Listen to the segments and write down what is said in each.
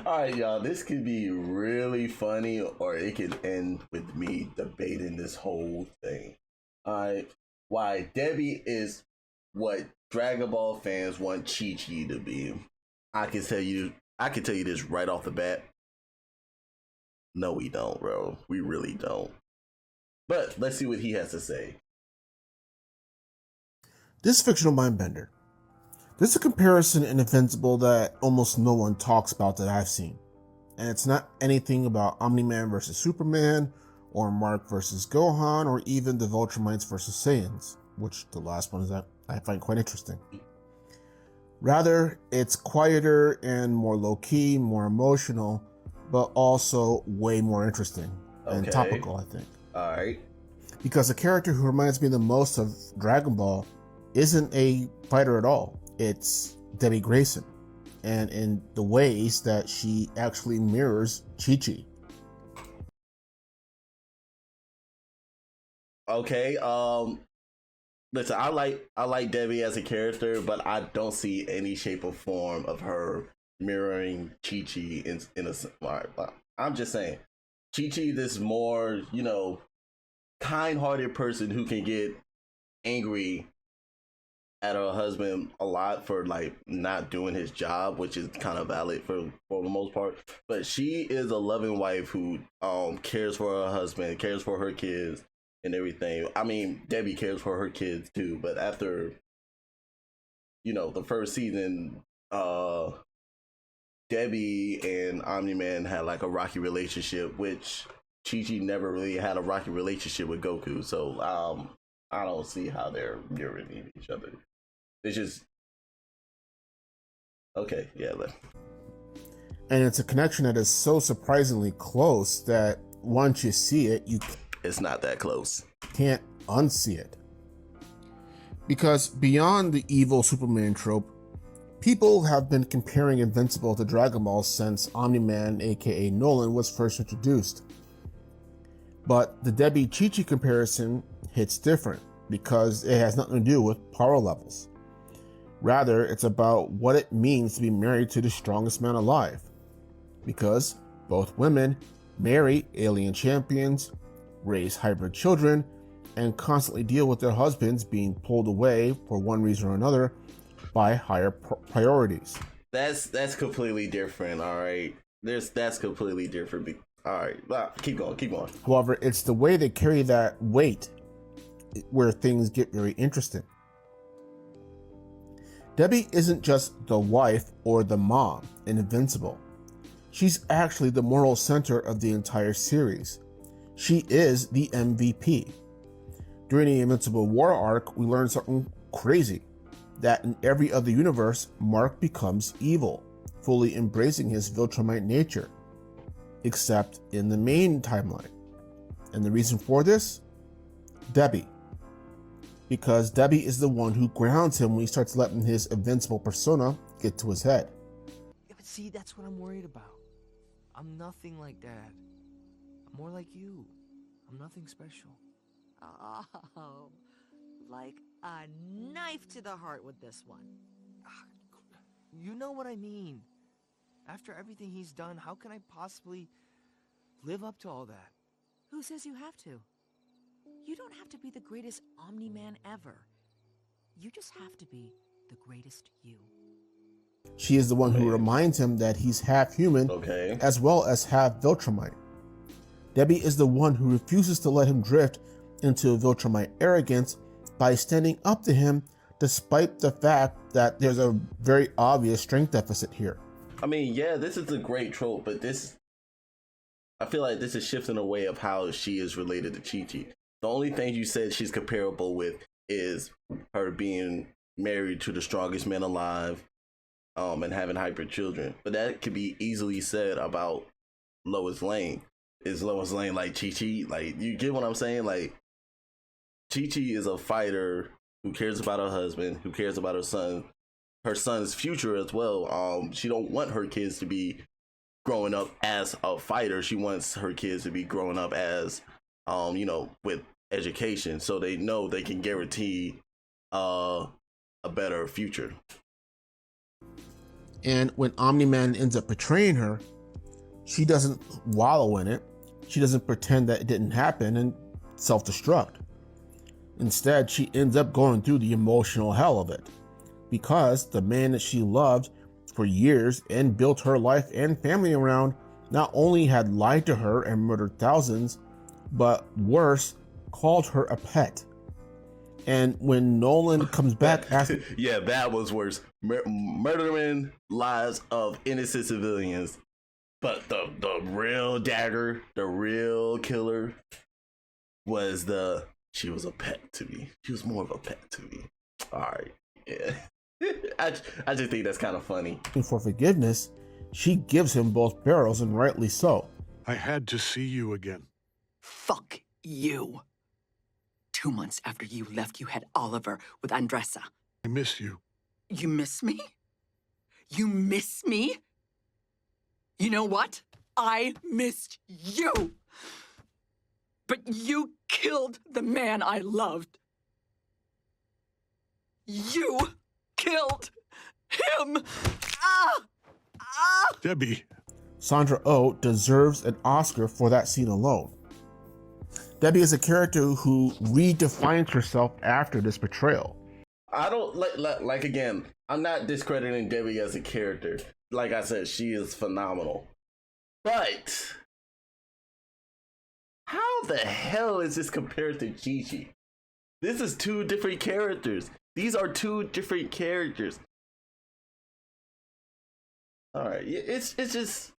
All right, y'all. This could be really funny, or it could end with me debating this whole thing. All right, why Debbie is what Dragon Ball fans want Chi Chi to be. I can tell you. I can tell you this right off the bat. No, we don't, bro. We really don't. But let's see what he has to say. This fictional mindbender. This is a comparison in Invincible that almost no one talks about that I've seen. And it's not anything about Omni-Man versus Superman, or Mark versus Gohan, or even the Viltrumites versus Saiyans, which the last one is that I find quite interesting. Rather, it's quieter and more low-key, more emotional, but also way more interesting and topical, I think. All right. Because the character who reminds me the most of Dragon Ball isn't a fighter at all. It's Debbie Grayson, and in the ways that she actually mirrors Chi-Chi. Okay. Listen, I like Debbie as a character, but I don't see any shape or form of her mirroring Chi Chi in a. I'm just saying, Chi Chi, this more kind-hearted person who can get angry at her husband a lot for like not doing his job, which is kind of valid for the most part. But she is a loving wife who cares for her husband, cares for her kids and everything. I mean, Debbie cares for her kids too, but after the first season, Debbie and Omni-Man had like a rocky relationship, which Chi-Chi never really had a rocky relationship with Goku. So I don't see how they're mirroring each other. It's just okay, yeah. And it's a connection that is so surprisingly close that once you see it, it's not that close. Can't unsee it. Because beyond the evil Superman trope, people have been comparing Invincible to Dragon Ball since Omni-Man, aka Nolan, was first introduced. But the Debbie Chi-Chi comparison hits different because it has nothing to do with power levels. Rather, it's about what it means to be married to the strongest man alive. Because both women marry alien champions, raise hybrid children, and constantly deal with their husbands being pulled away for one reason or another by higher priorities. That's completely different, all right? That's completely different. All right, keep going. However, it's the way they carry that weight where things get very interesting. Debbie isn't just the wife or the mom in Invincible. She's actually the moral center of the entire series. She is the MVP. During the Invincible War arc, we learn something crazy. That in every other universe, Mark becomes evil, fully embracing his Viltrumite nature. Except in the main timeline. And the reason for this? Debbie. Because Debbie is the one who grounds him when he starts letting his invincible persona get to his head. Yeah, but see, that's what I'm worried about. I'm nothing like Dad. I'm more like you. I'm nothing special. Oh, like a knife to the heart with this one. You know what I mean. After everything he's done, how can I possibly live up to all that? Who says you have to? You don't have to be the greatest Omni-Man ever. You just have to be the greatest you. She is the one who reminds him that he's half human, as well as half Viltrumite. Debbie is the one who refuses to let him drift into Viltrumite arrogance by standing up to him despite the fact that there's a very obvious strength deficit here. I mean, yeah, this is a great trope, but I feel like this is shifting away of how she is related to Chi-Chi. The only thing you said she's comparable with is her being married to the strongest man alive, and having hybrid children. But that could be easily said about Lois Lane. Is Lois Lane like Chi-Chi? Like, you get what I'm saying? Like, Chi-Chi is a fighter who cares about her husband, who cares about her son's future as well. She don't want her kids to be growing up as a fighter. She wants her kids to be growing up as, with education, so they know they can guarantee a better future. And when Omni-Man ends up betraying her, she doesn't wallow in it. She doesn't pretend that it didn't happen and self-destruct. Instead, she ends up going through the emotional hell of it, because the man that she loved for years and built her life and family around not only had lied to her and murdered thousands, but worse, called her a pet. And when Nolan comes back asking... Yeah, that was worse. Murdering lives of innocent civilians. But the real dagger, the real killer, was she was a pet to me. She was more of a pet to me. All right, yeah. I just think that's kind of funny. For forgiveness, she gives him both barrels, and rightly so. I had to see you again. Fuck you. 2 months after you left, you had Oliver with Andressa. I miss you. You miss me? You miss me? You know what? I missed you. But you killed the man I loved. You killed him. Debbie. Sandra Oh deserves an Oscar for that scene alone. Debbie is a character who redefines herself after this betrayal. I don't like again, I'm not discrediting Debbie as a character. Like I said, she is phenomenal. But how the hell is this compared to Chi-Chi? This is two different characters. These are two different characters. All right, it's just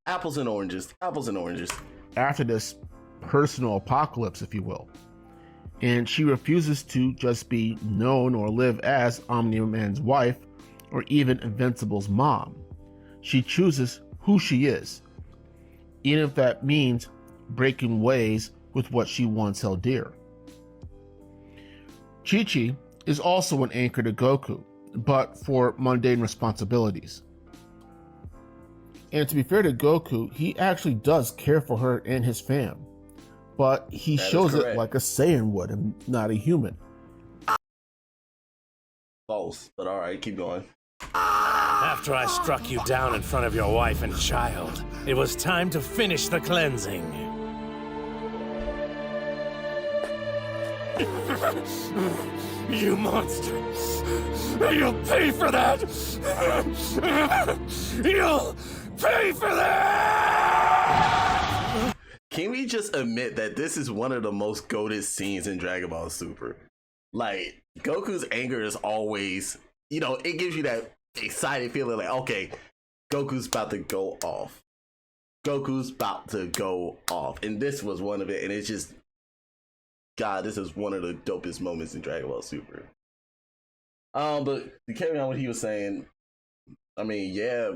apples and oranges. Apples and oranges. After this personal apocalypse, if you will. And she refuses to just be known or live as Omni-Man's wife or even Invincible's mom. She chooses who she is, even if that means breaking ways with what she once held dear. Chi-Chi is also an anchor to Goku, but for mundane responsibilities. And to be fair to Goku, he actually does care for her and his fam, but he shows it like a Saiyan would and not a human. False, but all right, keep going. After I struck you down in front of your wife and child, it was time to finish the cleansing. You monster! You'll pay for that! You'll pay for that! Can we just admit that this is one of the most goated scenes in Dragon Ball Super? Like, Goku's anger is always, it gives you that excited feeling like, okay, Goku's about to go off. Goku's about to go off. And this was one of it. And it's just, God, this is one of the dopest moments in Dragon Ball Super. But to carry on what he was saying, I mean, yeah,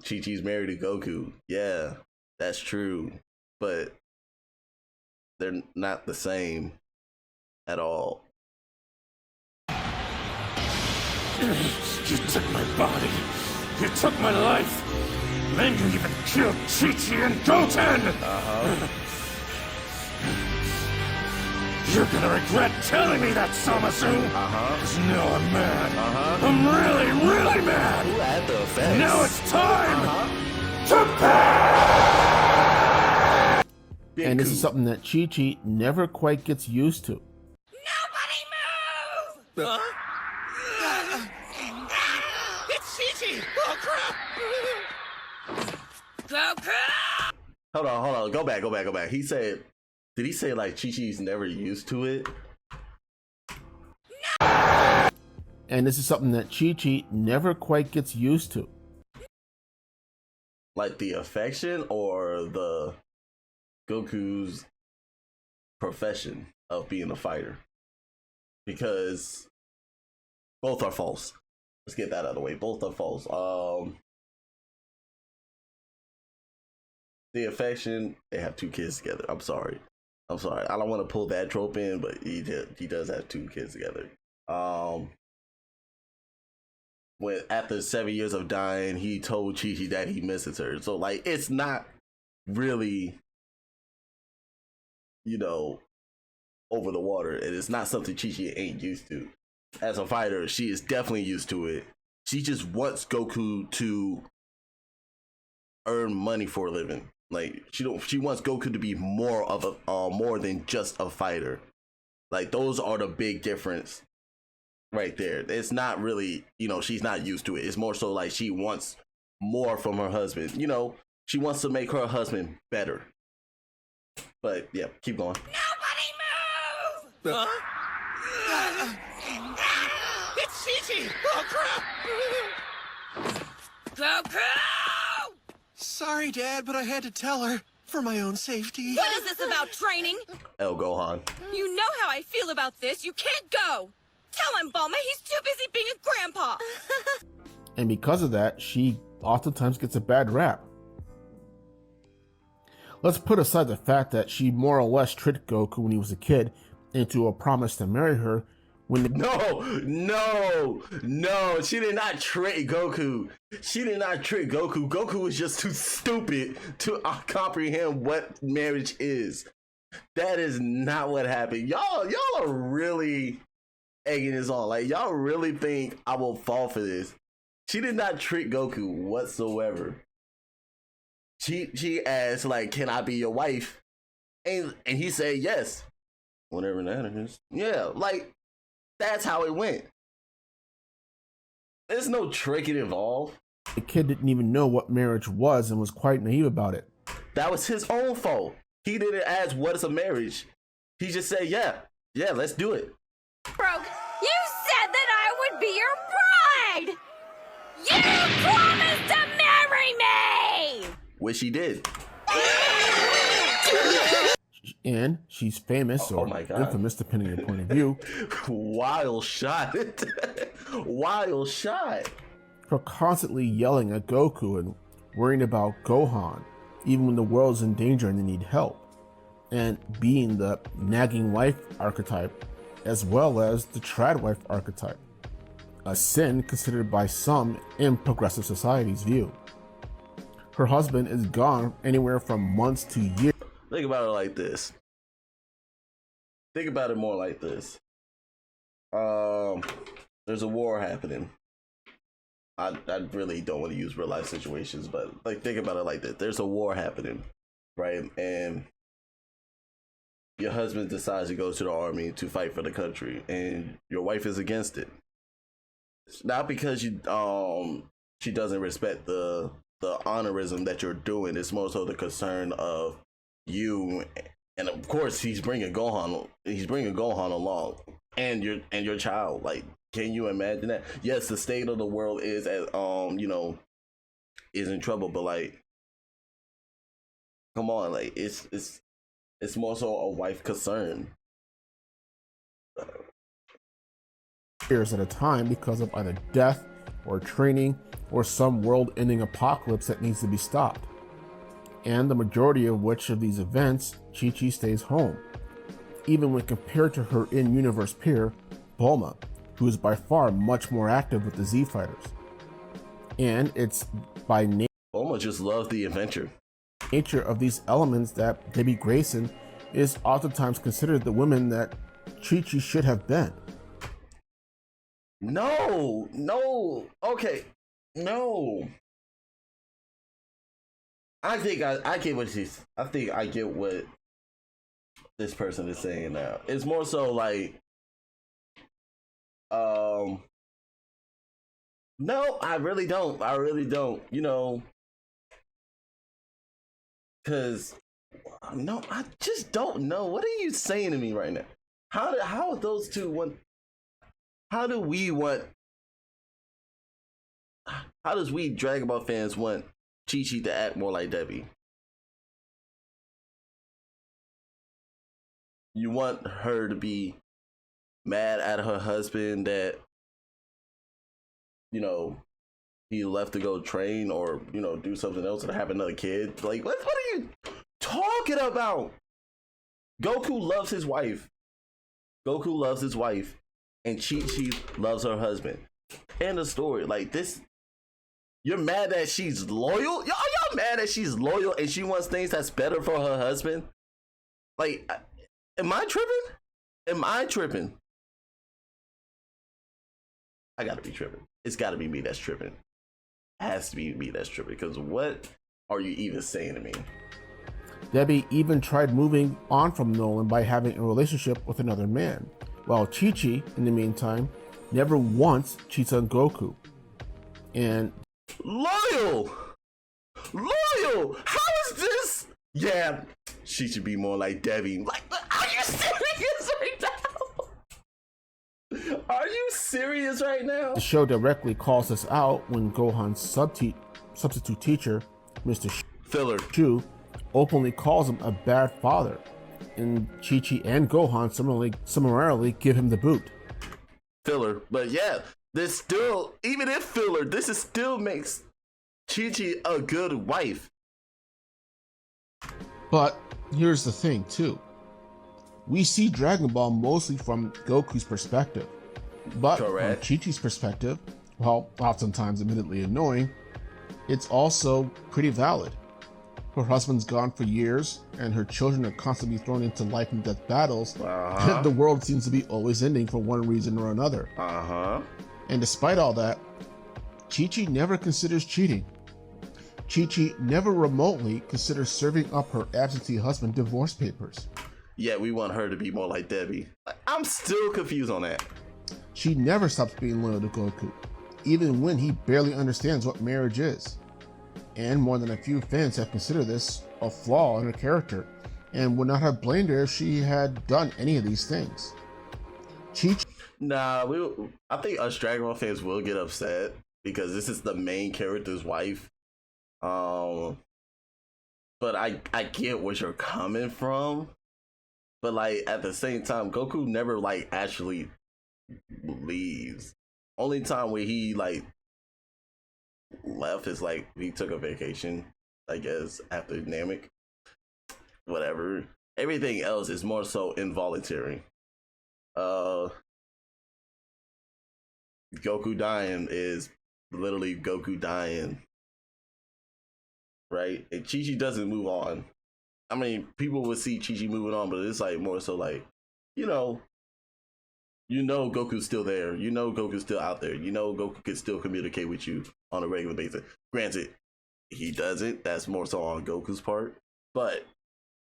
Chi-Chi's married to Goku. Yeah, that's true. But they're not the same at all. You took my body. You took my life. Then you even killed Chi-Chi and Goten. You're gonna regret telling me that, Zamasu. Cause now I'm mad. I'm really, really mad. Who had the effects? Now it's time to pay. And this is something that Chi-Chi never quite gets used to. Nobody move! It's Chi-Chi! Oh crap! Goku! Hold on. Go back. He said, did he say like Chi-Chi's never used to it? And this is something that Chi-Chi never quite gets used to. Like the affection or the Goku's profession of being a fighter? Because both are false. Let's get that out of the way. Both are false. The affection, they have 2 kids together. I'm sorry. I don't want to pull that trope in, but he does have 2 kids together. When after 7 years of dying, he told Chi-Chi that he misses her. So like, it's not really, over the water, and it's not something Chi-Chi ain't used to. as a fighter, she is definitely used to it. She just wants Goku to earn money for a living. Like she wants Goku to be more of a more than just a fighter. Like those are the big difference right there. It's not really, she's not used to it. It's more so like she wants more from her husband. She wants to make her husband better. But yeah, keep going. Nobody move! It's Chi-Chi! Oh crap! Goku! Sorry, Dad, but I had to tell her for my own safety. What is this about training? El Gohan. You know how I feel about this. You can't go. Tell him, Bulma, he's too busy being a grandpa. And because of that, she oftentimes gets a bad rap. Let's put aside the fact that she more or less tricked Goku when he was a kid into a promise to marry her when No, she did not trick Goku. She did not trick Goku. Goku was just too stupid to comprehend what marriage is. That is not what happened. Y'all are really egging this on. Like, y'all really think I will fall for this. She did not trick Goku whatsoever. She asked, like, can I be your wife? And he said yes. Whatever that is. Yeah, like, that's how it went. There's no tricking involved. the kid didn't even know what marriage was and was quite naive about it. That was his own fault. He didn't ask what is a marriage. He just said, yeah, let's do it. Broke, you said that I would be your bride! You promised to marry me! Which he did. And she's famous or infamous, depending on your point of view. Wild shot. Wild shot. For constantly yelling at Goku and worrying about Gohan, even when the world's in danger and they need help. And being the nagging wife archetype, as well as the trad wife archetype. A sin considered by some in progressive society's view. Her husband is gone anywhere from months to years. Think about it like this. Think about it more like this. There's a war happening. I really don't want to use real life situations, but like think about it like this. There's a war happening, right? And your husband decides to go to the army to fight for the country, and your wife is against it. It's not because she doesn't respect the honorism that you're doing. It's more so the concern of you, and of course he's bringing Gohan along, and your child. Like, can you imagine that? Yes, the state of the world is as is in trouble, but like, come on, like it's more so a wife concern. Years at a time because of either death or training or some world-ending apocalypse that needs to be stopped. And the majority of which of these events, Chi-Chi stays home, even when compared to her in-universe peer, Bulma, who is by far much more active with the Z Fighters. And it's by Bulma just loves the adventure. Nature of these elements that Debbie Grayson is oftentimes considered the woman that Chi-Chi should have been. No, okay, no. I think I get what I get what this person is saying now. It's more so like, no, I really don't. Cause no, I just don't know. What are you saying to me right now? How are those two one? How does we Dragon Ball fans want Chi-Chi to act more like Debbie? You want her to be mad at her husband that, he left to go train or, do something else or have another kid? Like, what are you talking about? Goku loves his wife. And Chi-Chi loves her husband. End of story. Like this, you're mad that she's loyal? Y'all mad that she's loyal and she wants things that's better for her husband? Like, am I tripping? I gotta be tripping. It's gotta be me that's tripping. It has to be me that's tripping, because what are you even saying to me? Debbie even tried moving on from Nolan by having a relationship with another man, while Chi-Chi, in the meantime, never once cheats on Goku. And Loyal! How is this? Yeah, she should be more like Debbie. Like, are you serious right now? Are you serious right now? the show directly calls us out when Gohan's substitute teacher, Mr. Filler. Shu, openly calls him a bad father, and Chi-Chi and Gohan summarily give him the boot. Filler. But yeah, this still, even if filler, this is still makes Chi-Chi a good wife. But here's the thing, too. We see Dragon Ball mostly from Goku's perspective. But Correct. from Chi-Chi's perspective, well, oftentimes admittedly annoying, it's also pretty valid. Her husband's gone for years, and her children are constantly thrown into life and death battles, and the world seems to be always ending for one reason or another. And despite all that, Chi-Chi never considers cheating. Chi-Chi never remotely considers serving up her absentee husband divorce papers. Yeah, we want her to be more like Debbie. I'm still confused on that. She never stops being loyal to Goku, even when he barely understands what marriage is. And more than a few fans have considered this a flaw in her character, and would not have blamed her if she had done any of these things. Chi-Chi. Nah, I think us Dragon Ball fans will get upset because this is the main character's wife. But I get where you're coming from. But like at the same time, Goku never like actually leaves. Only time where he like left is like he took a vacation, I guess, after Namek. Whatever. Everything else is more so involuntary. Goku dying is literally Goku dying. Right? And Chi-Chi doesn't move on. I mean, people would see Chi-Chi moving on, but it's like more so like, you know Goku's still there. You know Goku's still out there. You know Goku can still communicate with you on a regular basis. Granted, he doesn't. That's more so on Goku's part. But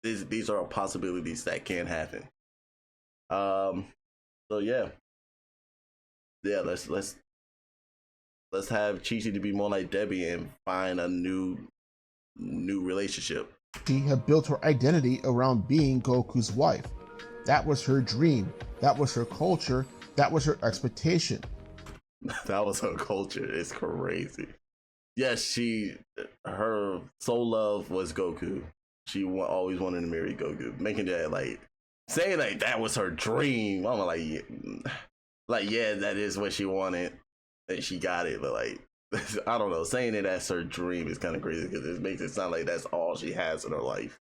these are possibilities that can happen. So yeah. Yeah, let's have Chi-Chi to be more like Debbie and find a new relationship. She had built her identity around being Goku's wife. That was her dream. That was her culture. That was her expectation. That was her culture. It's crazy. Yes, her soul love was Goku. She always wanted to marry Goku. Making that like, saying like that was her dream. I'm like, yeah, that is what she wanted. And she got it. But like, I don't know, saying it as her dream is kind of crazy because it makes it sound like that's all she has in her life.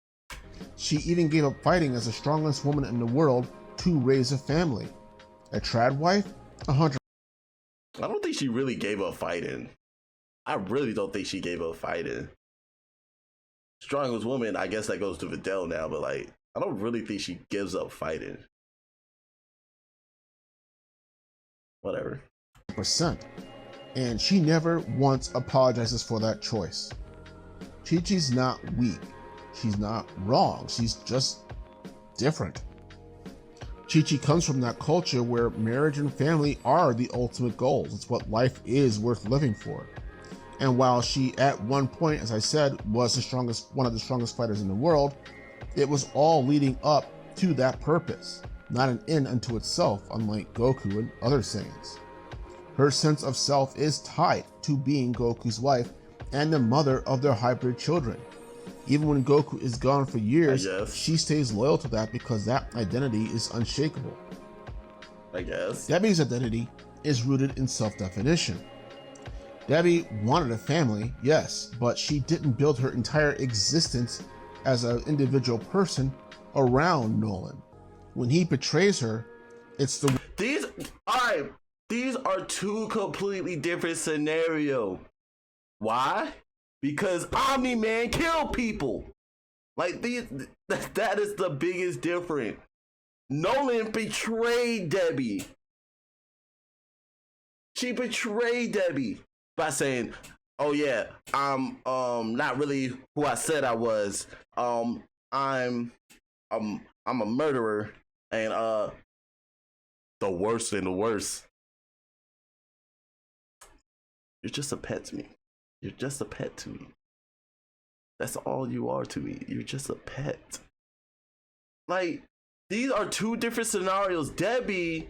She even gave up fighting as the strongest woman in the world to raise a family. A trad wife? 100%. I don't think she really gave up fighting. I really don't think she gave up fighting. Strongest woman, I guess that goes to Videl now, but like, I don't really think she gives up fighting. Whatever. And she never once apologizes for that choice. Chi-Chi's not weak. She's not wrong. She's just different. Chi-Chi comes from that culture where marriage and family are the ultimate goals. It's what life is worth living for. And while she, at one point, as I said, was one of the strongest fighters in the world, it was all leading up to that purpose, not an end unto itself, unlike Goku and other Saiyans. Her sense of self is tied to being Goku's wife and the mother of their hybrid children. Even when Goku is gone for years, she stays loyal to that because that identity is unshakable. I guess. Debbie's identity is rooted in self-definition. Debbie wanted a family, yes, but she didn't build her entire existence as an individual person around Nolan. When he betrays her, it's the... These are two completely different scenarios. Why? Because Omni-Man killed people. Like, that is the biggest difference. Nolan betrayed Debbie. She betrayed Debbie by saying, "Oh yeah, I'm not really who I said I was. I'm a murderer and the worst in the worst. You're just a pet to me. You're just a pet to me. That's all you are to me. You're just a pet." Like, these are two different scenarios. Debbie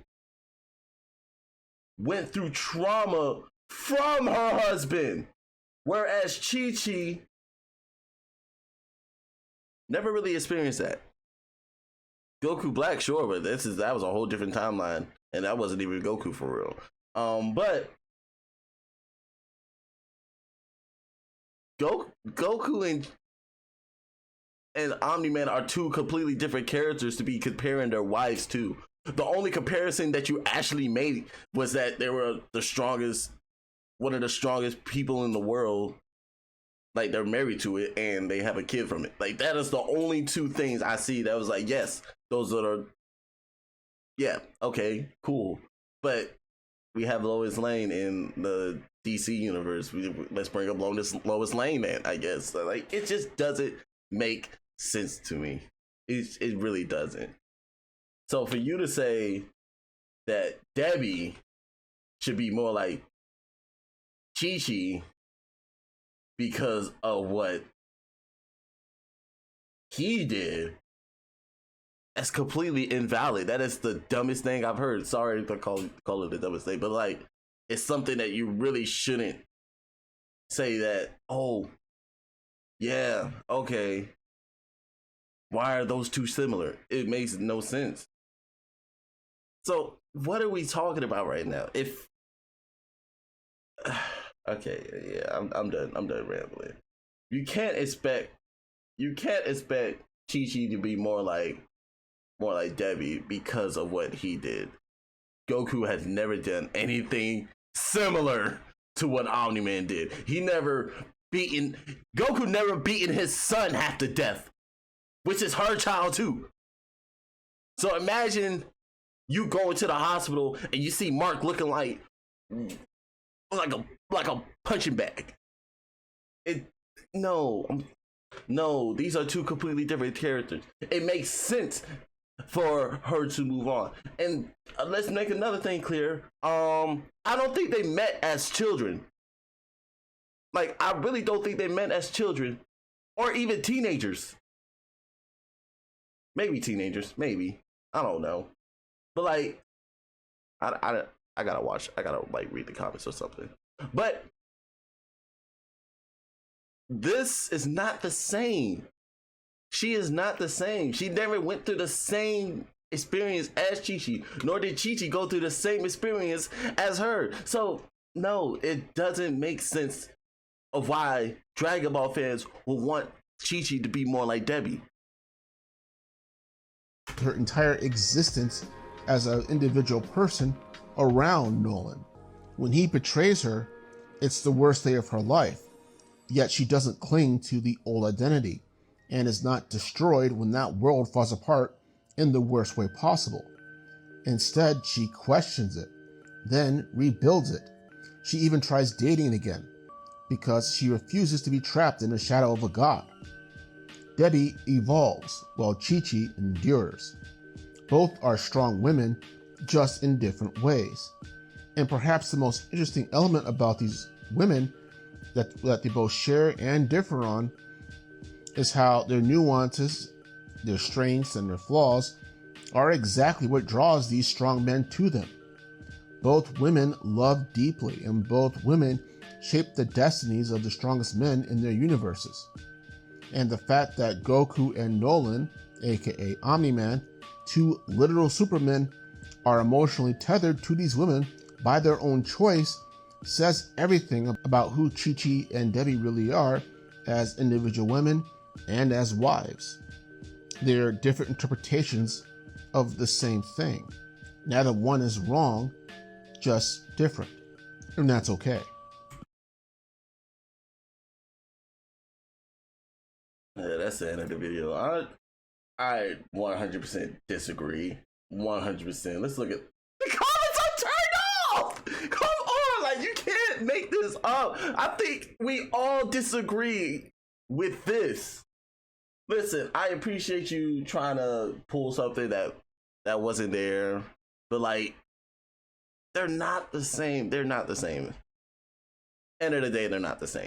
went through trauma from her husband, whereas Chi-Chi never really experienced that. Goku Black, sure, but that was a whole different timeline, and that wasn't even Goku for real. But Goku and Omni-Man are two completely different characters to be comparing their wives to. The only comparison that you actually made was that they were one of the strongest people in the world. Like, they're married to it and they have a kid from it. Like, that is the only two things I see that was like, yes, those are, yeah, okay, cool. But we have Lois Lane in the DC universe. Let's bring up Lois Lane, man, I guess. So, like, it just doesn't make sense to me. It really doesn't. So for you to say that Debbie should be more like Chi-Chi because of what he did, that's completely invalid. That is the dumbest thing I've heard. Sorry to call it the dumbest thing, but like, it's something that you really shouldn't say that, oh, yeah, okay. Why are those two similar? It makes no sense. So what are we talking about right now? If okay, yeah, I'm done rambling. You can't expect Chi-Chi to be more like Debbie because of what he did. Goku has never done anything similar to what Omni-Man did. Goku never beaten his son half to death, which is her child too. So imagine you go into the hospital and you see Mark looking like a punching bag. No, these are two completely different characters. It makes sense for her to move on. And let's make another thing clear. I don't think they met as children. Like, I really don't think they met as children or even teenagers. Maybe teenagers, maybe. I don't know. But like, I gotta like read the comments or something. But this is not the same. She is not the same. She never went through the same experience as Chi-Chi, nor did Chi-Chi go through the same experience as her. So no, it doesn't make sense of why Dragon Ball fans will want Chi-Chi to be more like Debbie. Her entire existence as an individual person around Nolan. When he betrays her, it's the worst day of her life, yet she doesn't cling to the old identity and is not destroyed when that world falls apart in the worst way possible. Instead, she questions it, then rebuilds it. She even tries dating again because she refuses to be trapped in the shadow of a god. Debbie evolves while Chi-Chi endures. Both are strong women, just in different ways. And perhaps the most interesting element about these women that they both share and differ on is how their nuances, their strengths, and their flaws are exactly what draws these strong men to them. Both women love deeply, and both women shape the destinies of the strongest men in their universes. And the fact that Goku and Nolan, aka Omni-Man, two literal supermen, are emotionally tethered to these women by their own choice says everything about who Chi-Chi and Debbie really are as individual women and as wives. They are different interpretations of the same thing. Neither one is wrong, just different. And that's okay. Yeah, that's the end of the video. I 100% disagree. 100%. Let's look at the comments are turned off. Come didn't make this up. I think we all disagree with this. Listen, I appreciate you trying to pull something that wasn't there, but like, they're not the same. They're not the same. End of the day, they're not the same.